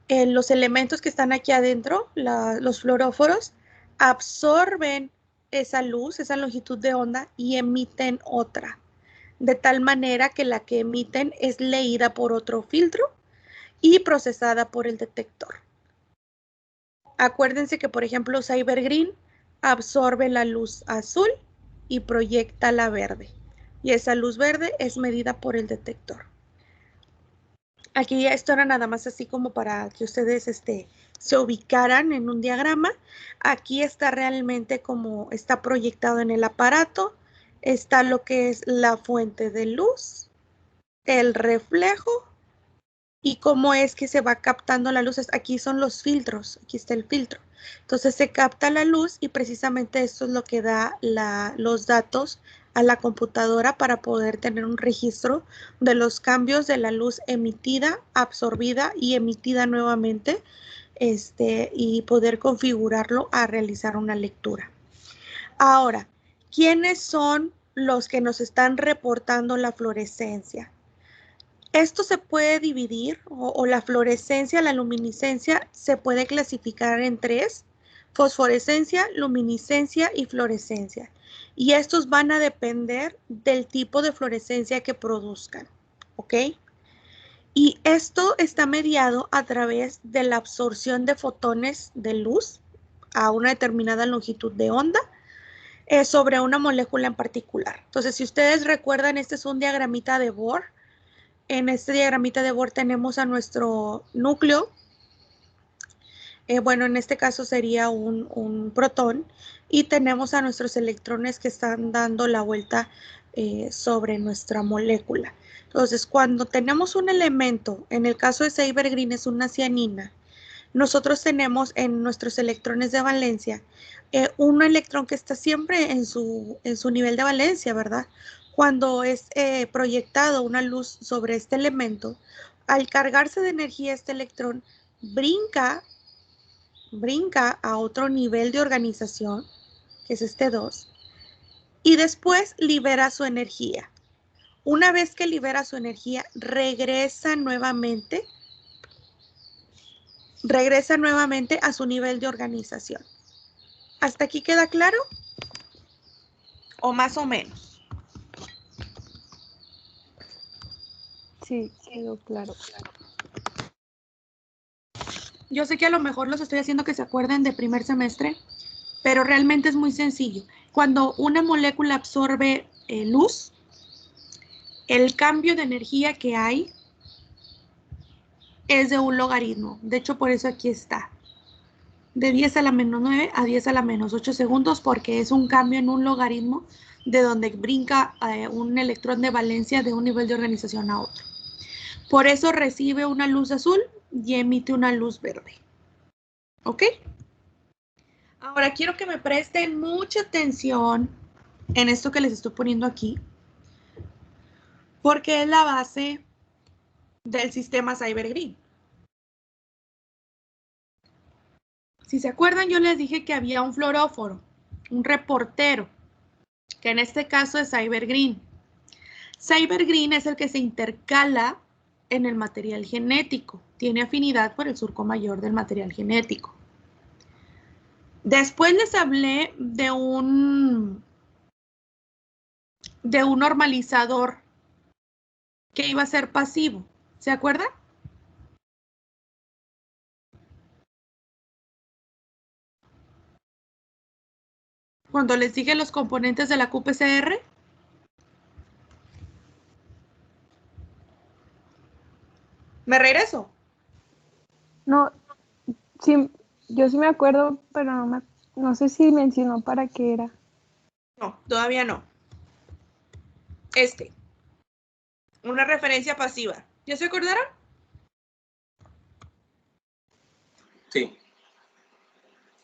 Los elementos que están aquí adentro, los fluoróforos, absorben esa luz, esa longitud de onda y emiten otra, de tal manera que la que emiten es leída por otro filtro y procesada por el detector. Acuérdense que, por ejemplo, Cyber Green absorbe la luz azul y proyecta la verde, y esa luz verde es medida por el detector. Aquí esto era nada más así como para que ustedes se ubicaran en un diagrama. Aquí está realmente como está proyectado en el aparato. Está lo que es la fuente de luz, el reflejo y cómo es que se va captando la luz. Aquí son los filtros, aquí está el filtro. Entonces se capta la luz y precisamente esto es lo que da los datos a la computadora para poder tener un registro de los cambios de la luz emitida, absorbida y emitida nuevamente, y poder configurarlo a realizar una lectura. Ahora, ¿quiénes son los que nos están reportando la fluorescencia? Esto se puede dividir, o la fluorescencia, la luminiscencia, se puede clasificar en tres: fosforescencia, luminiscencia y fluorescencia. Y estos van a depender del tipo de fluorescencia que produzcan, ¿ok? Y esto está mediado a través de la absorción de fotones de luz a una determinada longitud de onda sobre una molécula en particular. Entonces, si ustedes recuerdan, este es un diagramita de Bohr. En este diagramita de Bohr tenemos a nuestro núcleo. Bueno, en este caso sería un protón. Y tenemos a nuestros electrones que están dando la vuelta sobre nuestra molécula. Entonces, cuando tenemos un elemento, en el caso de Cyber Green es una cianina, nosotros tenemos en nuestros electrones de valencia un electrón que está siempre en su nivel de valencia, ¿verdad? Cuando es proyectado una luz sobre este elemento, al cargarse de energía este electrón brinca a otro nivel de organización, que es este 2, y después libera su energía. Una vez que libera su energía, regresa nuevamente a su nivel de organización. ¿Hasta aquí queda claro? ¿O más o menos? Sí, quedó claro. Yo sé que a lo mejor los estoy haciendo que se acuerden de primer semestre, pero realmente es muy sencillo. Cuando una molécula absorbe luz, el cambio de energía que hay es de un logaritmo. De hecho, por eso aquí está. De 10 a la menos 9 a 10 a la menos 8 segundos, porque es un cambio en un logaritmo de donde brinca un electrón de valencia de un nivel de organización a otro. Por eso recibe una luz azul y emite una luz verde. ¿Ok? Ahora quiero que me presten mucha atención en esto que les estoy poniendo aquí, porque es la base del sistema Cyber Green. Si se acuerdan, yo les dije que había un fluoróforo, un reportero, que en este caso es Cyber Green. Cyber Green es el que se intercala en el material genético. Tiene afinidad por el surco mayor del material genético. Después les hablé de un normalizador que iba a ser pasivo. ¿Se acuerdan? Cuando les dije los componentes de la qPCR. ¿Me regreso? No, sí, yo sí me acuerdo, pero no sé si mencionó para qué era. No, todavía no. Una referencia pasiva. ¿Ya se acordaron? Sí.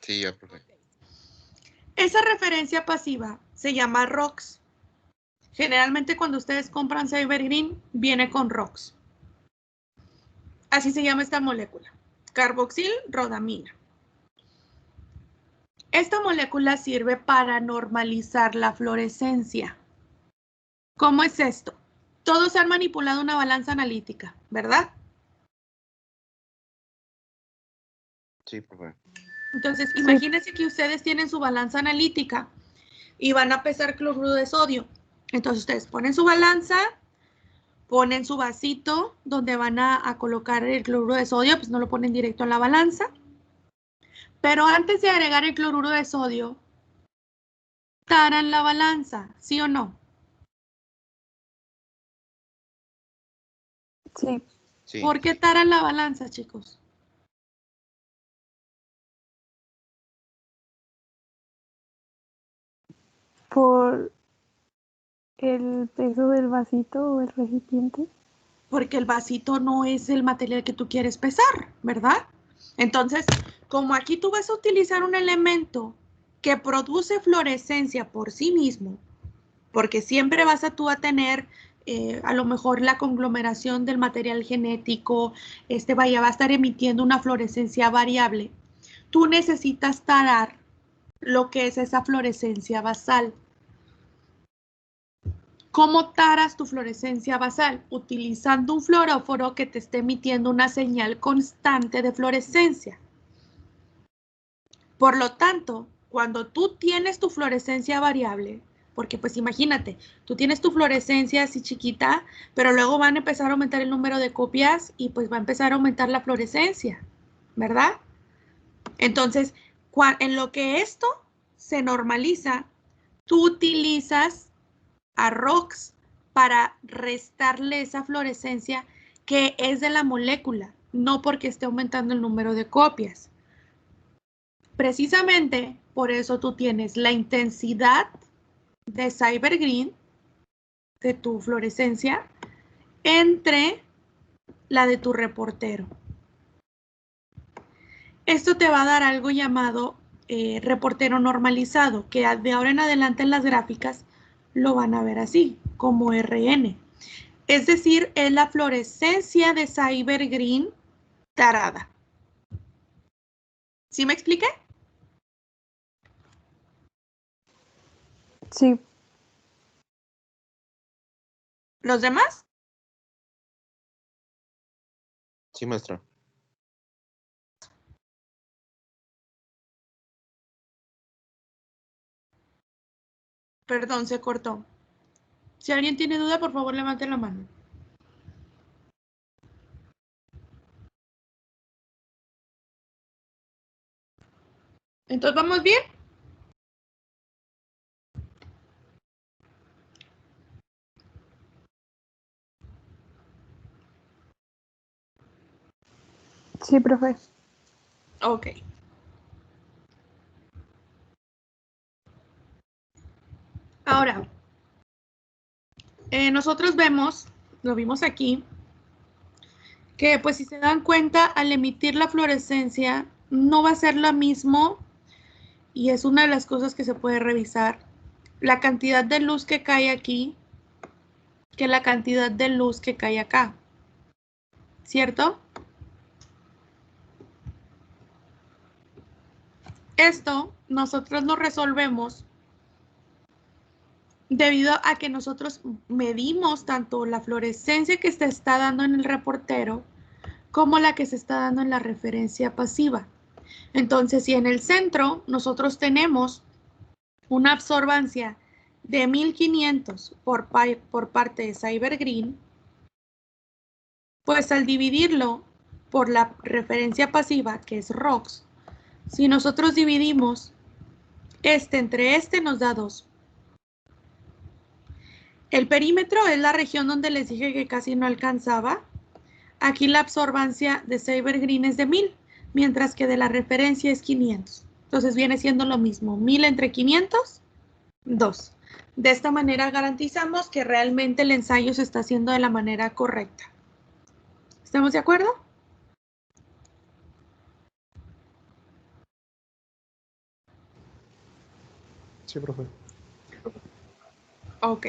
Sí, ya, profe. Esa referencia pasiva se llama ROX. Generalmente cuando ustedes compran Cybergreen, viene con ROX. Así se llama esta molécula, carboxilrodamina. Esta molécula sirve para normalizar la fluorescencia. ¿Cómo es esto? Todos han manipulado una balanza analítica, ¿verdad? Sí, profe. Entonces, Sí. imagínense que ustedes tienen su balanza analítica y van a pesar cloruro de sodio. Entonces, ustedes ponen su balanza, ponen su vasito donde van a colocar el cloruro de sodio, pues no lo ponen directo en la balanza. Pero antes de agregar el cloruro de sodio, taran la balanza, ¿sí o no? Sí, Sí. ¿Por qué taran la balanza, chicos? por el peso del vasito o el recipiente. Porque el vasito no es el material que tú quieres pesar, ¿verdad? Entonces, como aquí tú vas a utilizar un elemento que produce fluorescencia por sí mismo, porque siempre vas tú a tener a lo mejor la conglomeración del material genético, va a estar emitiendo una fluorescencia variable, tú necesitas tarar lo que es esa fluorescencia basal. ¿Cómo taras tu fluorescencia basal? Utilizando un fluoróforo que te esté emitiendo una señal constante de fluorescencia. Por lo tanto, cuando tú tienes tu fluorescencia variable, porque pues imagínate, tú tienes tu fluorescencia así chiquita, pero luego van a empezar a aumentar el número de copias y pues va a empezar a aumentar la fluorescencia, ¿verdad? Entonces, en lo que esto se normaliza, tú utilizas a ROX para restarle esa fluorescencia que es de la molécula, no porque esté aumentando el número de copias. Precisamente por eso tú tienes la intensidad de Cybergreen, de tu fluorescencia, entre la de tu reportero. Esto te va a dar algo llamado reportero normalizado, que de ahora en adelante en las gráficas lo van a ver así, como RN. Es decir, es la fluorescencia de Cybergreen tarada. ¿Sí me expliqué? Sí, ¿Los demás? Sí, maestra. Perdón, se cortó. Si alguien tiene duda, por favor, levante la mano. Entonces, ¿vamos bien? sí, profe. Ok. Ahora, nosotros vemos, lo vimos aquí, que pues si se dan cuenta, al emitir la fluorescencia no va a ser lo mismo, y es una de las cosas que se puede revisar, la cantidad de luz que cae aquí que la cantidad de luz que cae acá, ¿cierto? Esto nosotros lo resolvemos debido a que nosotros medimos tanto la fluorescencia que se está dando en el reportero como la que se está dando en la referencia pasiva. Entonces, si en el centro nosotros tenemos una absorbancia de 1500 por parte de Cybergreen, pues al dividirlo por la referencia pasiva, que es ROX, si nosotros dividimos entre nos da 2. El perímetro es la región donde les dije que casi no alcanzaba. Aquí la absorbancia de Cybergreen es de 1000, mientras que de la referencia es 500. Entonces viene siendo lo mismo. 1000 entre 500, 2. De esta manera garantizamos que realmente el ensayo se está haciendo de la manera correcta. ¿Estamos de acuerdo? Sí, profe. Ok.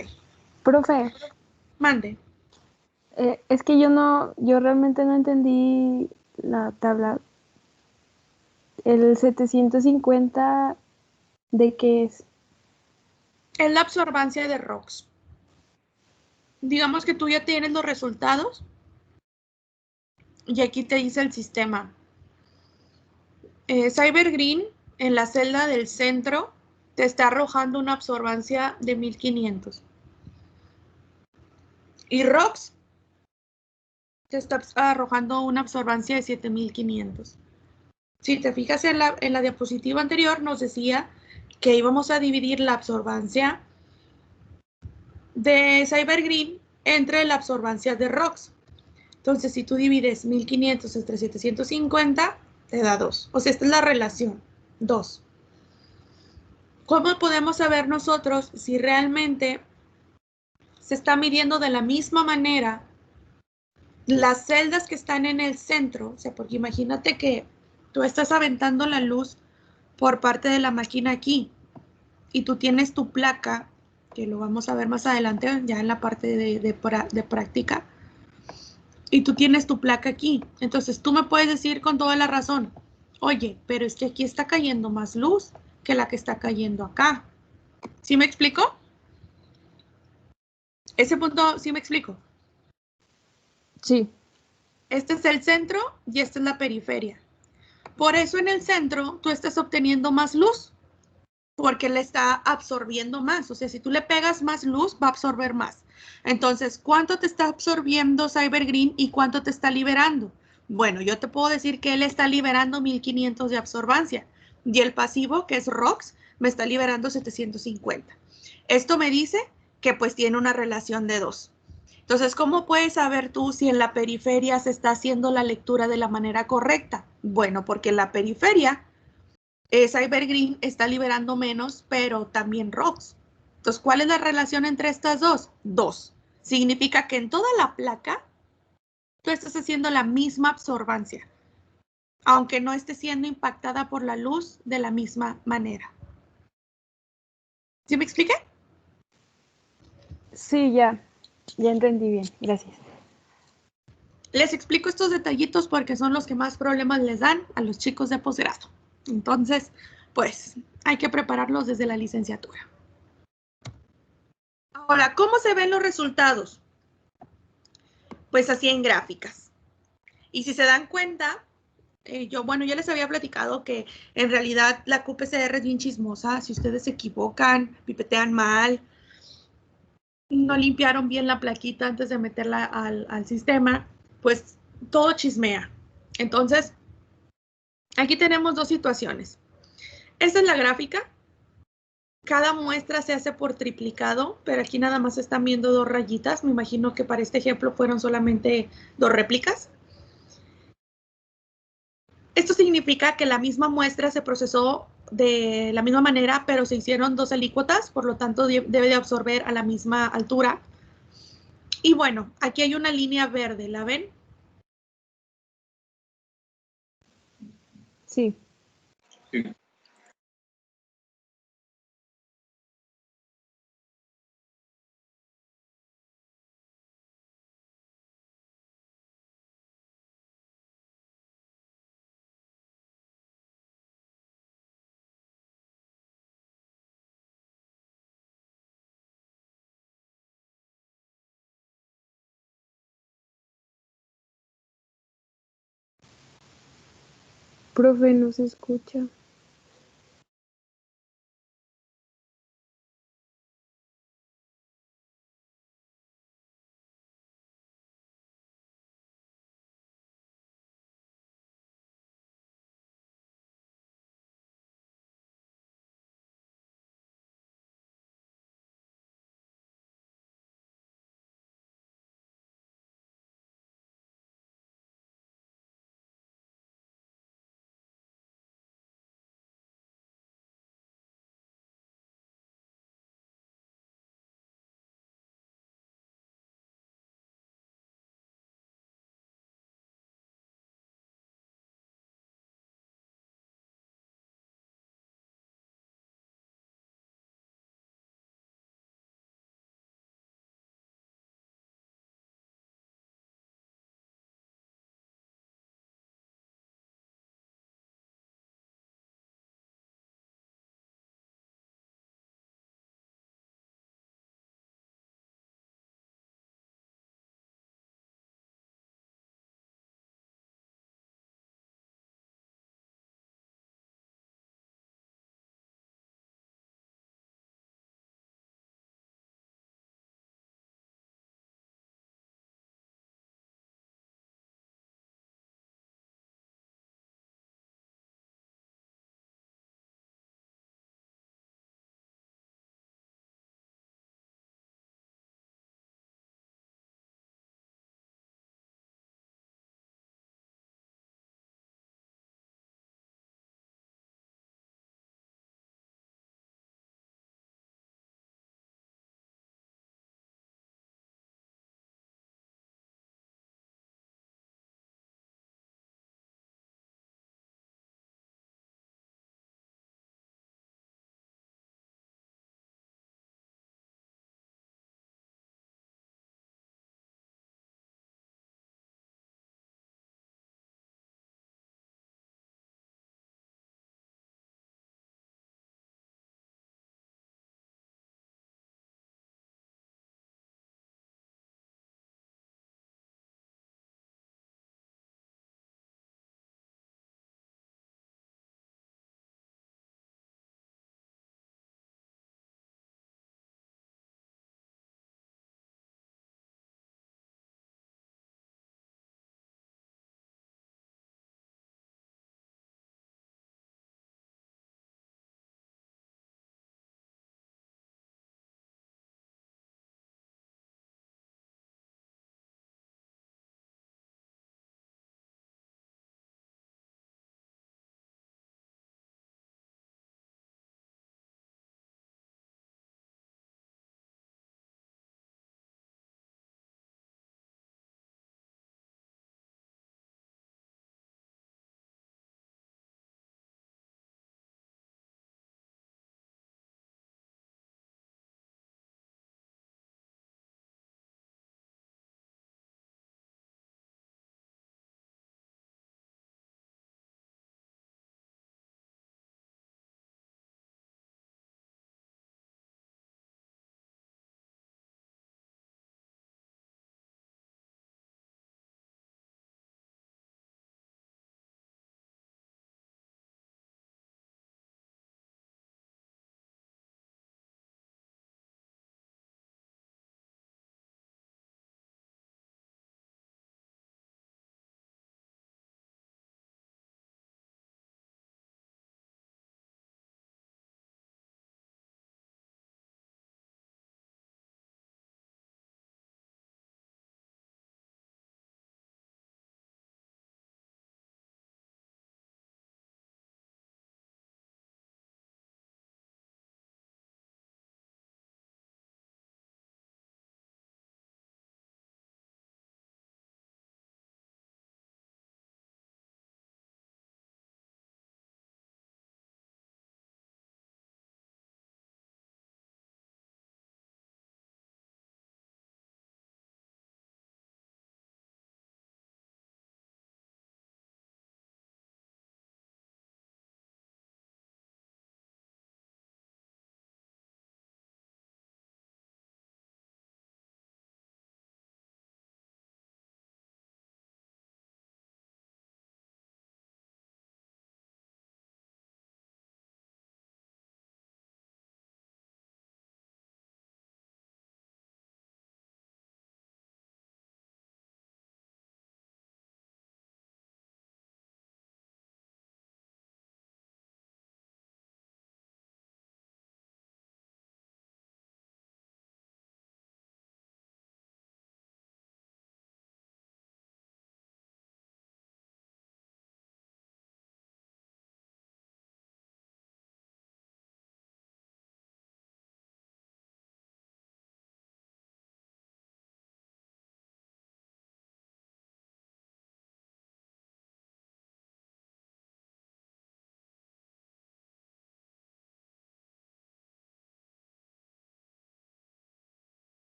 Profe, Mande. es que yo realmente no entendí la tabla. El 750, ¿de qué es? Es la absorbancia de ROX. Digamos que tú ya tienes los resultados y aquí te dice el sistema. Cybergreen en la celda del centro te está arrojando una absorbancia de 1500. Y ROX te está arrojando una absorbancia de 7500. Si te fijas en la diapositiva anterior, nos decía que íbamos a dividir la absorbancia de Cybergreen entre la absorbancia de ROX. Entonces, si tú divides 1500 entre 750, te da 2. O sea, esta es la relación, 2. ¿Cómo podemos saber nosotros si realmente se está midiendo de la misma manera las celdas que están en el centro? O sea, porque imagínate que tú estás aventando la luz por parte de la máquina aquí y tú tienes tu placa, que lo vamos a ver más adelante ya en la parte de práctica, y tú tienes tu placa aquí. Entonces tú me puedes decir con toda la razón, oye, pero es que aquí está cayendo más luz que la que está cayendo acá. ¿Sí me explico? Ese punto, ¿sí me explico? Sí. Este es el centro y esta es la periferia. Por eso en el centro tú estás obteniendo más luz, porque le está absorbiendo más. O sea, si tú le pegas más luz, va a absorber más. Entonces, ¿cuánto te está absorbiendo Cybergreen y cuánto te está liberando? Bueno, yo te puedo decir que él está liberando 1500 de absorbancia y el pasivo, que es ROX, me está liberando 750. Esto me dice que pues tiene una relación de 2. Entonces, ¿cómo puedes saber tú si en la periferia se está haciendo la lectura de la manera correcta? Bueno, porque en la periferia Cybergreen está liberando menos, pero también ROX. Entonces, ¿cuál es la relación entre estas dos? 2. Significa que en toda la placa tú estás haciendo la misma absorbancia, aunque no esté siendo impactada por la luz de la misma manera. ¿Sí me expliqué? Sí, ya entendí bien, gracias. Les explico estos detallitos porque son los que más problemas les dan a los chicos de posgrado. Entonces, pues hay que prepararlos desde la licenciatura. Ahora, ¿cómo se ven los resultados? Pues así en gráficas. Y si se dan cuenta, yo les había platicado que en realidad la QPCR es bien chismosa. Si ustedes se equivocan, pipetean mal, no limpiaron bien la plaquita antes de meterla al sistema, pues todo chismea. Entonces, aquí tenemos dos situaciones. Esta es la gráfica. Cada muestra se hace por triplicado, pero aquí nada más están viendo dos rayitas. Me imagino que para este ejemplo fueron solamente dos réplicas. Esto significa que la misma muestra se procesó de la misma manera, pero se hicieron dos alícuotas, por lo tanto debe de absorber a la misma altura. Y bueno, aquí hay una línea verde, ¿la ven? Sí. Sí. Profe, no se escucha.